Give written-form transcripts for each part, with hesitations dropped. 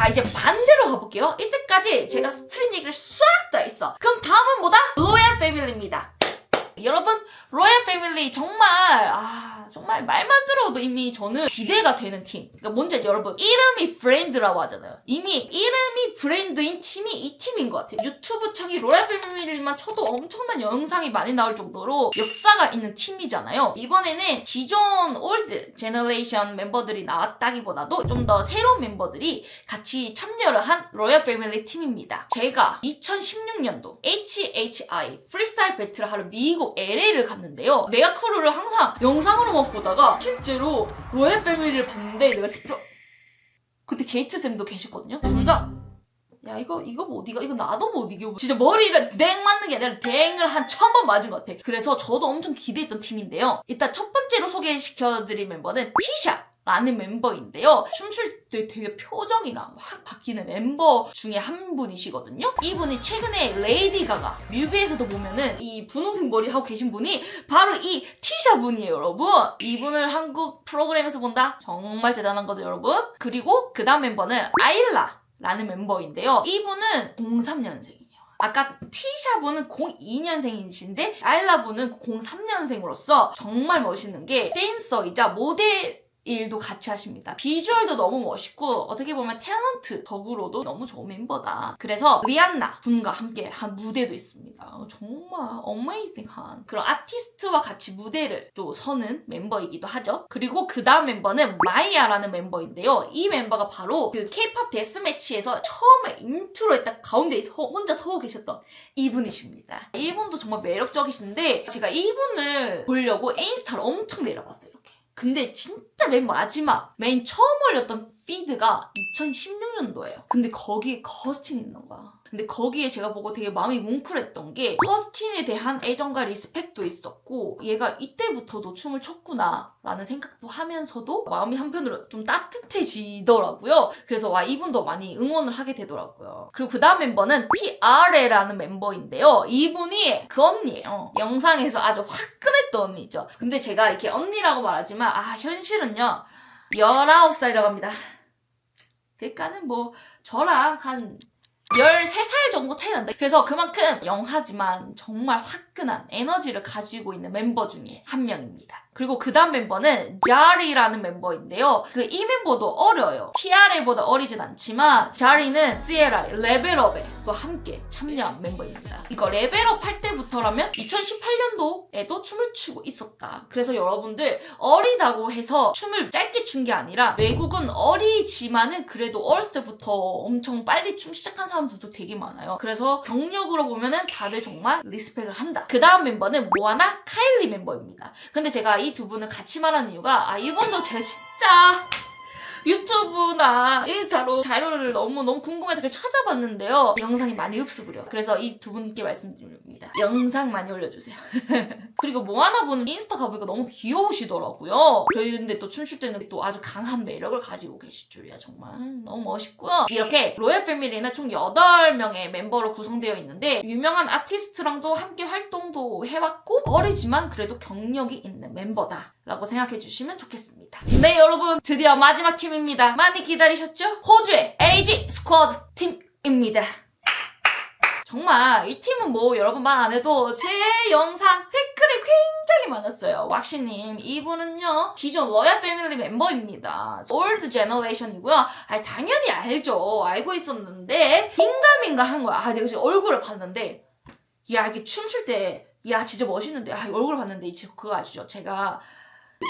자, 이제 반대로 가볼게요. 이때까지 제가 스트릿 얘기를 싹 다 했어. 그럼 다음은 뭐다? 로얄 패밀리입니다. 여러분, 로얄 패밀리 정말 말만 들어도 이미 저는 기대가 되는 팀. 그러니까 뭔지 알죠, 여러분? 이름이 브랜드라고 하잖아요. 이미 이름이 브랜드인 팀이 이 팀인 것 같아요. 유튜브 창이 로얄 패밀리만 쳐도 엄청난 영상이 많이 나올 정도로 역사가 있는 팀이잖아요. 이번에는 기존 올드 제너레이션 멤버들이 나왔다기보다도 좀 더 새로운 멤버들이 같이 참여를 한 로얄 패밀리 팀입니다. 제가 2016년도 HHI 프리스타일 배틀을 하러 미국 LA를 갔는데요. 메가크루를 항상 영상으로만 보다가 실제로 로얄 패밀리를 봤는데 내가 진짜 그때 게이트쌤도 계셨거든요. 둘 다 야 이거 못 이겨, 이거 나도 못 이겨. 진짜 머리를 댕 맞는 게 아니라 댕을 한 1000번 맞은 것 같아. 그래서 저도 엄청 기대했던 팀인데요. 일단 첫 번째로 소개시켜드릴 멤버는 티샤 라는 멤버인데요. 춤출 때 되게 표정이랑 확 바뀌는 멤버 중에 한 분이시거든요. 이분이 최근에 레이디 가가 뮤비에서도 보면은 이 분홍색 머리 하고 계신 분이 바로 이 티샤 분이에요, 여러분. 이분을 한국 프로그램에서 본다? 정말 대단한 거죠, 여러분. 그리고 그 다음 멤버는 아일라 라는 멤버인데요. 이분은 03년생이에요. 아까 티샤 분은 02년생이신데 아일라 분은 03년생으로서 정말 멋있는 게 댄서이자 모델 일도 같이 하십니다. 비주얼도 너무 멋있고 어떻게 보면 탤런트적으로도 너무 좋은 멤버다. 그래서 리안나 분과 함께 한 무대도 있습니다. 정말 어메이징한 그런 아티스트와 같이 무대를 또 서는 멤버이기도 하죠. 그리고 그 다음 멤버는 마이아라는 멤버인데요. 이 멤버가 바로 그 K-POP 데스매치에서 처음에 인트로에 딱 가운데 혼자 서고 계셨던 이분이십니다. 이분도 정말 매력적이신데 제가 이분을 보려고 인스타를 엄청 내려봤어요. 근데 진짜 맨 마지막, 맨 처음 올렸던 피드가 2016년도예요. 근데 거기에 커스틴이 있는 거야. 근데 거기에 제가 보고 되게 마음이 뭉클했던 게 커스틴에 대한 애정과 리스펙도 있었고 얘가 이때부터도 춤을 췄구나 라는 생각도 하면서도 마음이 한편으로 좀 따뜻해지더라고요. 그래서 와 이분도 많이 응원을 하게 되더라고요. 그리고 그 다음 멤버는 TRA라는 멤버인데요. 이분이 그 언니예요. 영상에서 아주 화끈했던 언니죠. 근데 제가 이렇게 언니라고 말하지만 현실은요 19살이라고 합니다. 그러니까는 뭐 저랑 한 13살 정도 차이 난다. 그래서 그만큼 영하지만 정말 화끈한 에너지를 가지고 있는 멤버 중에 한 명입니다. 그리고 그 다음 멤버는 자리라는 멤버인데요. 이 멤버도 어려요. TRA보다 어리진 않지만 자리는 시에라의 레벨업에도 함께 참여한 멤버입니다. 이거 레벨업 할 때부터라면 2018년도에도 춤을 추고 있었다. 그래서 여러분들 어리다고 해서 춤을 짧게 춘 게 아니라 외국은 어리지만은 그래도 어렸을 때부터 엄청 빨리 춤 시작한 사람들도 되게 많아요. 그래서 경력으로 보면은 다들 정말 리스펙을 한다. 그 다음 멤버는 모아나 카일리 멤버입니다. 근데 제가 이 두 분을 같이 말하는 이유가 이분도 제가 진짜 유튜브나 인스타로 자료를 너무 궁금해서 찾아봤는데요. 영상이 많이 흡수부려. 그래서 이 두 분께 말씀드립니다. 영상 많이 올려주세요. 그리고 모아나 분은 인스타 가보니까 너무 귀여우시더라고요. 그런데 또 춤출 때는 또 아주 강한 매력을 가지고 계실 줄이야. 정말 너무 멋있고요. 이렇게 로얄 패밀리는 총 8명의 멤버로 구성되어 있는데 유명한 아티스트랑도 함께 활동도 해왔고 어리지만 그래도 경력이 있는 멤버다 라고 생각해 주시면 좋겠습니다. 네 여러분 드디어 마지막 팀입니다. 많이 기다리셨죠? 호주의 AG 스쿼드 팀입니다. 정말 이 팀은 뭐 여러분 말 안 해도 제 영상 댓글이 굉장히 많았어요. 왁시님 이분은요 기존 로얄 패밀리 멤버입니다. 올드 제너레이션이고요. 당연히 알고 있었는데 긴가민가 한 거야. 내가 지금 얼굴을 봤는데 이게 춤출 때 진짜 멋있는데 얼굴을 봤는데 그거 아시죠? 제가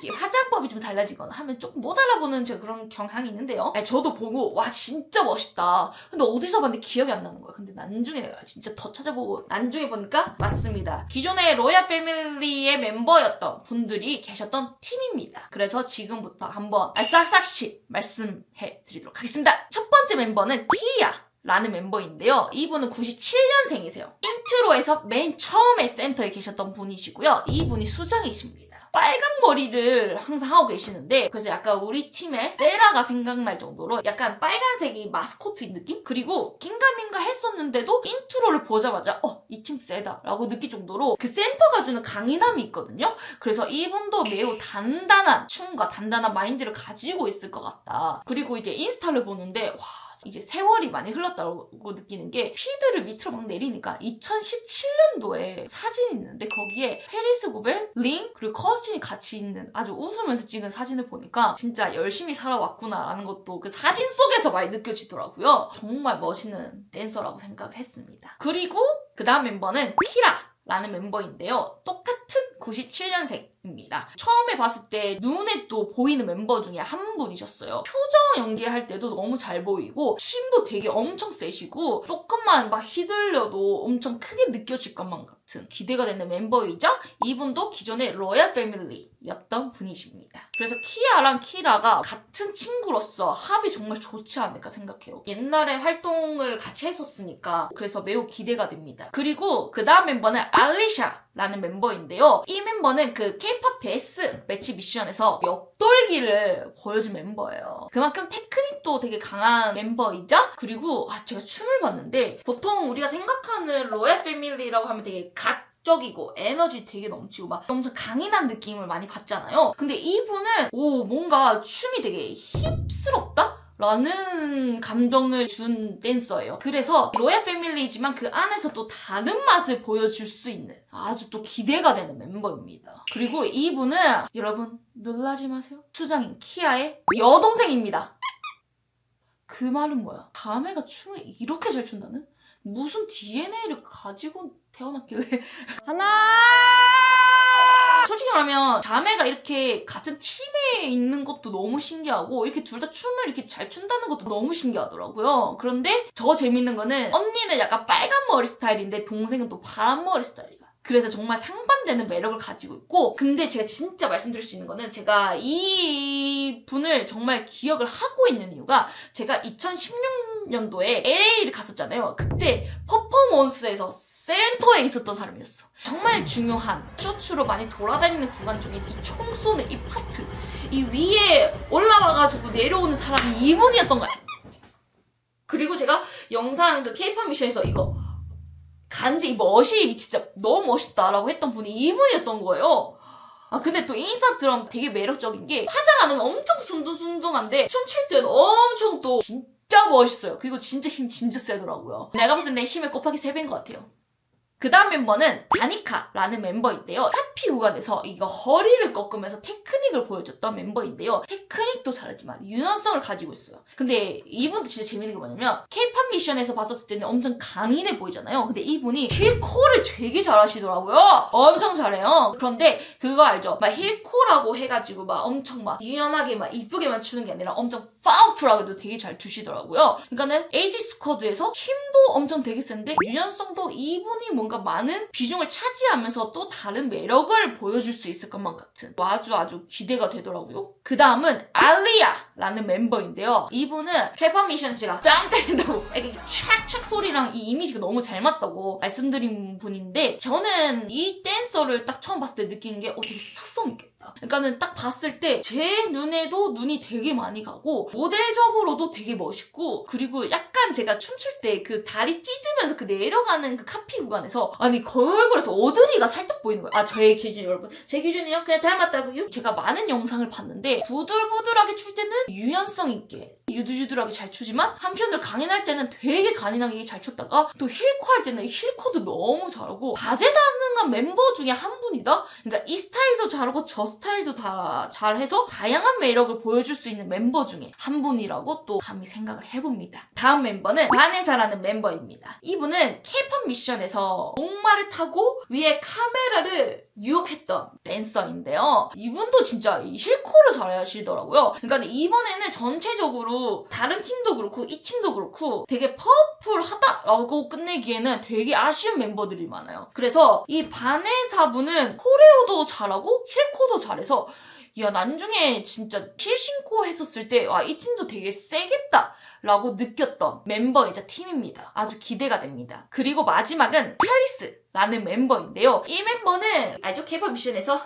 이게 화장법이 좀 달라지거나 하면 조금 못 알아보는 제가 그런 경향이 있는데요. 저도 보고 와 진짜 멋있다. 근데 어디서 봤는데 기억이 안 나는 거야. 근데 나중에 내가 진짜 더 찾아보고 나중에 보니까 맞습니다. 기존의 로얄 패밀리의 멤버였던 분들이 계셨던 팀입니다. 그래서 지금부터 한번 싹싹씩 말씀해 드리도록 하겠습니다. 첫 번째 멤버는 키야 라는 멤버인데요. 이분은 97년생이세요. 인트로에서 맨 처음에 센터에 계셨던 분이시고요. 이분이 수장이십니다. 빨간 머리를 항상 하고 계시는데 그래서 약간 우리 팀의 세라가 생각날 정도로 약간 빨간색이 마스코트인 느낌? 그리고 긴가민가 했었는데도 인트로를 보자마자 이 팀 세다 라고 느낄 정도로 그 센터가 주는 강인함이 있거든요. 그래서 이분도 매우 단단한 춤과 단단한 마인드를 가지고 있을 것 같다. 그리고 이제 인스타를 보는데 이제 세월이 많이 흘렀다고 느끼는 게 피드를 밑으로 막 내리니까 2017년도에 사진이 있는데 거기에 페리스 고벨, 링, 그리고 커스틴이 같이 있는 아주 웃으면서 찍은 사진을 보니까 진짜 열심히 살아왔구나라는 것도 그 사진 속에서 많이 느껴지더라고요. 정말 멋있는 댄서라고 생각을 했습니다. 그리고 그 다음 멤버는 키라라는 멤버인데요. 똑같은 97년생입니다. 처음에 봤을 때 눈에 또 보이는 멤버 중에 한 분이셨어요. 표정 연기할 때도 너무 잘 보이고 힘도 되게 엄청 세시고 조금만 막 휘둘려도 엄청 크게 느껴질 것만 같은 기대가 되는 멤버이자 이분도 기존의 로얄 패밀리였던 분이십니다. 그래서 키아랑 키라가 같은 친구로서 합이 정말 좋지 않을까 생각해요. 옛날에 활동을 같이 했었으니까 그래서 매우 기대가 됩니다. 그리고 그 다음 멤버는 알리샤라는 멤버인데요. 이 멤버는 그 K-pop 데스 매치 미션에서 옆돌기를 보여준 멤버예요. 그만큼 테크닉도 되게 강한 멤버이자 그리고 제가 춤을 봤는데 보통 우리가 생각하는 로얄 패밀리라고 하면 되게 적이고 에너지 되게 넘치고 막 엄청 강인한 느낌을 많이 받잖아요. 근데 이분은 뭔가 춤이 되게 힙스럽다? 라는 감정을 준 댄서예요. 그래서 로얄 패밀리지만 그 안에서 또 다른 맛을 보여줄 수 있는 아주 또 기대가 되는 멤버입니다. 그리고 이분은 여러분 놀라지 마세요. 수장인 키아의 여동생입니다. 그 말은 뭐야? 자매가 춤을 이렇게 잘 춘다는? 무슨 DNA를 가지고 태어났길래 솔직히 말하면 자매가 이렇게 같은 팀에 있는 것도 너무 신기하고 이렇게 둘 다 춤을 이렇게 잘 춘다는 것도 너무 신기하더라고요. 그런데 더 재밌는 거는 언니는 약간 빨간 머리 스타일인데 동생은 또 파란 머리 스타일이야. 그래서 정말 상반되는 매력을 가지고 있고 근데 제가 진짜 말씀드릴 수 있는 거는 제가 이 분을 정말 기억을 하고 있는 이유가 제가 2016년도에 LA를 갔었잖아요. 그때 퍼포먼스에서 센터에 있었던 사람이었어. 정말 중요한 쇼츠로 많이 돌아다니는 구간 중에 이 총 쏘는 이 파트 이 위에 올라와가지고 내려오는 사람이 이분이었던 거야. 그리고 제가 영상 그 K-pop 미션에서 이거 간지 이 멋이 진짜 너무 멋있다라고 했던 분이 이분이었던 거예요. 근데 또 인스타 들어가면 되게 매력적인 게 화장 안 하면 엄청 순둥순둥한데 춤출 때는 엄청 또 진짜 멋있어요. 그리고 진짜 힘 진짜 세더라고요. 내가 봤을 때 내 힘의 곱하기 3배인 것 같아요. 그 다음 멤버는 다니카라는 멤버인데요. 카피 구간에서 이거 허리를 꺾으면서 테크닉을 보여줬던 멤버인데요. 테크닉도 잘하지만 유연성을 가지고 있어요. 근데 이분도 진짜 재밌는 게 뭐냐면 K-pop 미션에서 봤었을 때는 엄청 강인해 보이잖아요. 근데 이분이 힐코를 되게 잘하시더라고요. 엄청 잘해요. 그런데 그거 알죠? 막 힐코라고 해가지고 막 엄청 막 유연하게 막 이쁘게만 추는 게 아니라 엄청 파워풀하게도 되게 잘 추시더라고요. 그러니까는 에이지 스쿼드에서 힘도 엄청 되게 센데 유연성도 이분이 뭔가 많은 비중을 차지하면서 또 다른 매력을 보여줄 수 있을 것만 같은 아주 기대가 되더라고요. 그 다음은 알리아라는 멤버인데요. 이분은 K-pop 미션에서 제가 뺨 때린다고 이렇게 촥촥 소리랑 이 이미지가 너무 잘 맞다고 말씀드린 분인데 저는 이 댄서를 딱 처음 봤을 때 느낀 게 되게 스타성 있겠다. 그러니까는 딱 봤을 때 제 눈에도 눈이 되게 많이 가고 모델적으로도 되게 멋있고 그리고 약간 제가 춤출 때 그 다리 찢으면서 그 내려가는 그 카피 구간에서 아니 그 얼굴에서 어드리가 살짝 보이는 거예요. 저의 기준 여러분 제 기준이요? 그냥 닮았다고요? 제가 많은 영상을 봤는데 부들부들하게 출 때는 유연성 있게 유두유두하게 잘 추지만 한편으로 강인할 때는 되게 강인하게 잘 췄다가 또 힐코 할 때는 힐코도 너무 잘하고 다재다능한 멤버 중에 한 분이다? 그러니까 이 스타일도 잘하고 저 스타일도 다 잘해서 다양한 매력을 보여줄 수 있는 멤버 중에 한 분이라고 또 감히 생각을 해봅니다. 다음 멤버는 바네사라는 멤버입니다. 이분은 K-pop 미션에서 목마를 타고 위에 카메라를 유혹했던 댄서인데요. 이분도 진짜 이 힐코를 잘 하시더라고요. 그러니까 이번에는 전체적으로 다른 팀도 그렇고 이 팀도 그렇고 되게 파워풀하다라고 끝내기에는 되게 아쉬운 멤버들이 많아요. 그래서 이 바네사분은 코레오도 잘하고 힐코도 잘해서 야 나중에 진짜 힐신코 했었을 때 이 팀도 되게 세겠다 라고 느꼈던 멤버이자 팀입니다. 아주 기대가 됩니다. 그리고 마지막은 팰리스라는 멤버인데요. 이 멤버는 알죠? K-pop 미션에서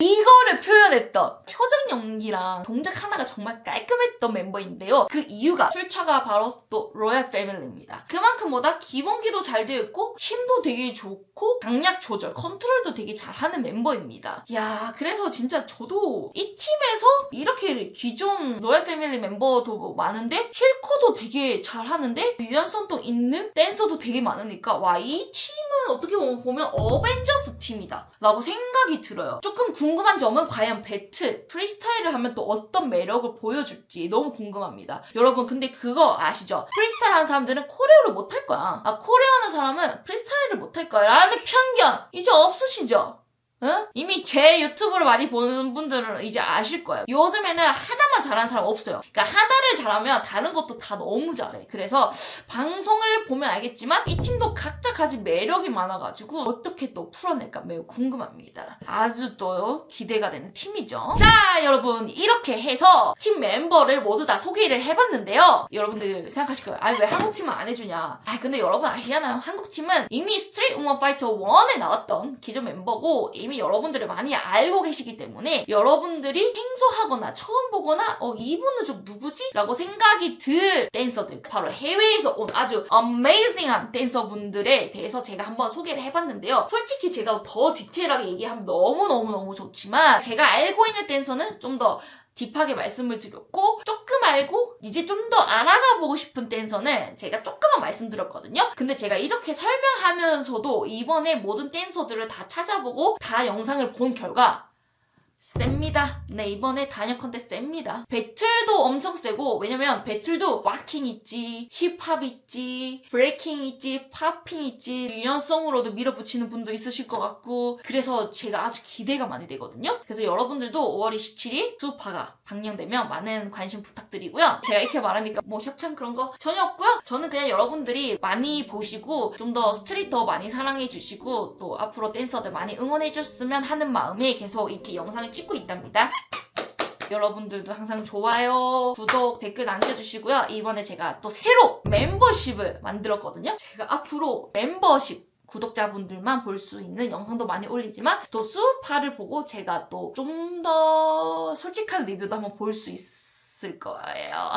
이거를 표현했던 표정 연기랑 동작 하나가 정말 깔끔했던 멤버인데요. 그 이유가 출처가 바로 또 로얄 패밀리입니다. 그만큼 뭐다 기본기도 잘 되어 있고 힘도 되게 좋고 강약 조절, 컨트롤도 되게 잘하는 멤버입니다. 야, 그래서 진짜 저도 이 팀에서 이렇게 기존 로얄 패밀리 멤버도 많은데 힐커도 되게 잘하는데 유연성도 있는 댄서도 되게 많으니까 와, 이 팀은 어떻게 보면 어벤져스 팀이다 라고 생각이 들어요. 조금 궁금한 점은 과연 배틀, 프리스타일을 하면 또 어떤 매력을 보여줄지 너무 궁금합니다. 여러분 근데 그거 아시죠? 프리스타일 하는 사람들은 코레오를 못할 거야. 코레오 하는 사람은 프리스타일을 못할 거야 라는 편견 이제 없으시죠? 응? 이미 제 유튜브를 많이 보는 분들은 이제 아실 거예요. 요즘에는 하나만 잘하는 사람 없어요. 그러니까 하나를 잘하면 다른 것도 다 너무 잘해. 그래서 방송을 보면 알겠지만 이 팀도 각자 가진 매력이 많아가지고 어떻게 또 풀어낼까 매우 궁금합니다. 아주 또 기대가 되는 팀이죠. 자, 여러분 이렇게 해서 팀 멤버를 모두 다 소개를 해봤는데요. 여러분들 생각하실 거예요. 왜 한국팀은 안 해주냐. 근데 여러분 아시잖아요. 한국팀은 이미 스트리트 우먼 파이터 1에 나왔던 기존 멤버고 이미 여러분들을 많이 알고 계시기 때문에 여러분들이 생소하거나 처음 보거나 이분은 좀 누구지? 라고 생각이 들 댄서들, 바로 해외에서 온 아주 어메이징한 댄서분들에 대해서 제가 한번 소개를 해봤는데요. 솔직히 제가 더 디테일하게 얘기하면 너무너무 좋지만 제가 알고 있는 댄서는 좀 더 딥하게 말씀을 드렸고 조금 알고 이제 좀 더 알아가 보고 싶은 댄서는 제가 조금만 말씀드렸거든요. 근데 제가 이렇게 설명하면서도 이번에 모든 댄서들을 다 찾아보고 다 영상을 본 결과 셉니다. 네, 이번에 단역 컨텐츠 셉니다. 배틀도 엄청 세고, 왜냐면 배틀도 왁킹 있지, 힙합 있지, 브레이킹 있지, 팝핑 있지, 유연성으로도 밀어붙이는 분도 있으실 것 같고, 그래서 제가 아주 기대가 많이 되거든요. 그래서 여러분들도 5월 27일 수우파가 방영되면 많은 관심 부탁드리고요. 제가 이렇게 말하니까 뭐 협찬 그런 거 전혀 없고요. 저는 그냥 여러분들이 많이 보시고 좀 더 스트릿 더 많이 사랑해 주시고 또 앞으로 댄서들 많이 응원해 줬으면 하는 마음에 계속 이렇게 영상을 찍고 있답니다. 여러분들도 항상 좋아요, 구독, 댓글 남겨주시고요. 이번에 제가 또 새로 멤버십을 만들었거든요. 제가 앞으로 멤버십 구독자분들만 볼 수 있는 영상도 많이 올리지만 또 수우파를 보고 제가 또 좀 더 솔직한 리뷰도 한번 볼 수 있을 거예요.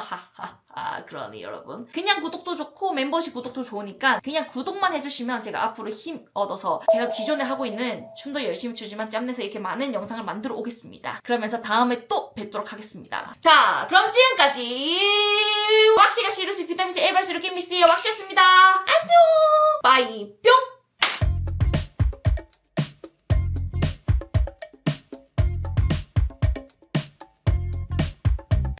그러니 여러분 그냥 구독도 좋고 멤버십 구독도 좋으니까 그냥 구독만 해주시면 제가 앞으로 힘 얻어서 제가 기존에 하고 있는 춤도 열심히 추지만 짬내서 이렇게 많은 영상을 만들어 오겠습니다. 그러면서 다음에 또 뵙도록 하겠습니다. 자, 그럼 지금까지 왁시가 시루시 비타민C 에발시루 김미씨의 왁시였습니다. 안녕. 바이 뿅.